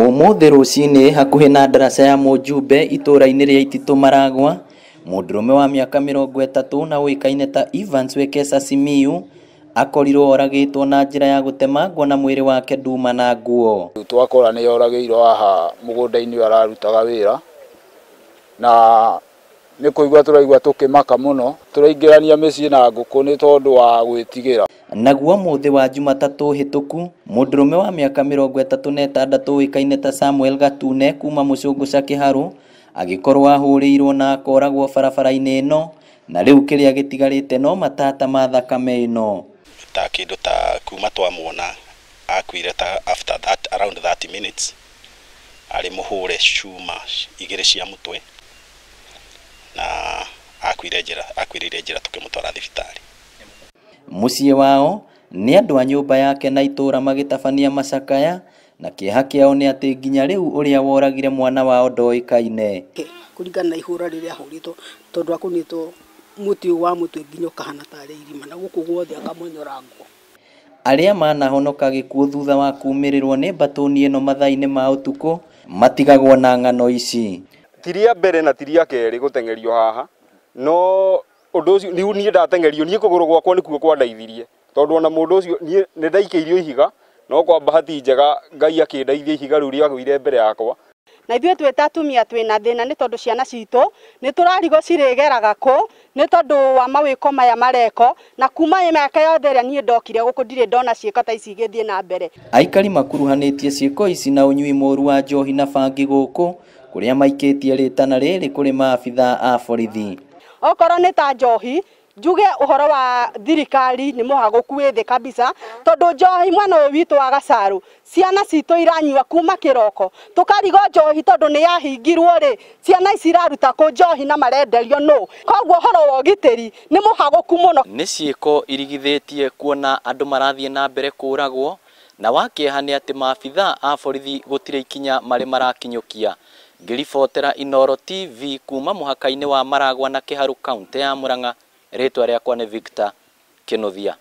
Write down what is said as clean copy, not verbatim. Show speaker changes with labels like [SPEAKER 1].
[SPEAKER 1] Umuthi rucini hakuhi na ndaraca ya Mujumbe itura-ini ria Itito Maragwa, mundurume wa miaka 30 na uikaine ta Evans Wekesa Simiyu akorirwo oragitwo na njira ya gutemangwo na mwiri wake nduma na nguo.
[SPEAKER 2] Twakora ni oragirwo haha mugunda-ini ararutaga wira na ni kuigwa turaigwa tukimaka muno, turaingirania micii na nguku ni tondu wa gwitigira.
[SPEAKER 1] Naguo muthi wa Jumatatu hituku, mundurume wa miaka 36 uikaine ta Samuel Gatune kuma Mucunguca Kiharu agikorwo ahuriirwo na akoragwo barabara-ini ino, na riu kiria gitigarite no matata ma thakame ino.
[SPEAKER 3] Ta kindu ta kuma twamwona akuire ta after that around 30 minutes ari muhure cuma igiri cia mutwe na akwirire njira tukimutwara thibitari.
[SPEAKER 1] Muciĩ wao ni andu a nyumba yake na itura magitabania macakaya, na kieha kiao ni ati nginya riu uria woragire mwana wao ndoikaine.
[SPEAKER 4] Kuringana na ihura riria ahurito tondu akunitwo muti wa mutwe nginya kahana tari irima na guku guothe akamonyorango.
[SPEAKER 1] Aria manahonoka gikuo thutha wa kumirirwo ni mbatoni ino mathaa-ini ma utuku matigagwo na ng'ano ici.
[SPEAKER 5] Tiria mbere na tiria keri gutengerio haha, no undu ucio riu nie ndatengerio nie kuguru gwakwa nikuo kwa ndaithirie tondu ona mundu ucio nie ni ndaikeirio ihiga no kwa bahati njega Ngai akindeithia ihiga riu riagwire mbere yakwa.
[SPEAKER 4] Na ithuĩ twĩ ta atumia twĩna thĩna nĩ tondũ ciana citũ nĩ tũrarigwo cirĩgeraga kũ nĩ tondũ wa mawĩko maya mareko, na kuma mĩaka yothe ĩrĩa niĩ ndokire gũkũ ndirĩ ndona ciĩko ta ici igĩthiĩ na mbere.
[SPEAKER 1] Aikari makuruhanĩtie ciĩko ici na ũnyui mũru wa njohi na bangi gũkũ kũrĩa maikĩtie rĩtana rĩrĩ kũrĩ maabitha a borithi.
[SPEAKER 4] Okorwo nĩ ta njohi njuge uhoro wa thirikari ni muhaguku withi kabisa tondu njohi mwana uyu witu wa Gacaru ciana citu iranyua kuma kiroko tukarigo njohi tondu ni yahingirwo ri ciana ici iraruta ku njohi na marenderio no koguo uhoro wa ugitiri ni muhaguku muno.
[SPEAKER 1] Ni ciĩko irigithitie kuona andu marathie na mbere kuragwo, na wakieha ni ati maabitha a borithi gutire ikinya mari marakinyukia. Ngiribotera Inooro TV kuma muhaka-ini wa Maragwa na Kiharu kaunti ya Murang'a. Ritwa riakwa ni Victor Kinuthia.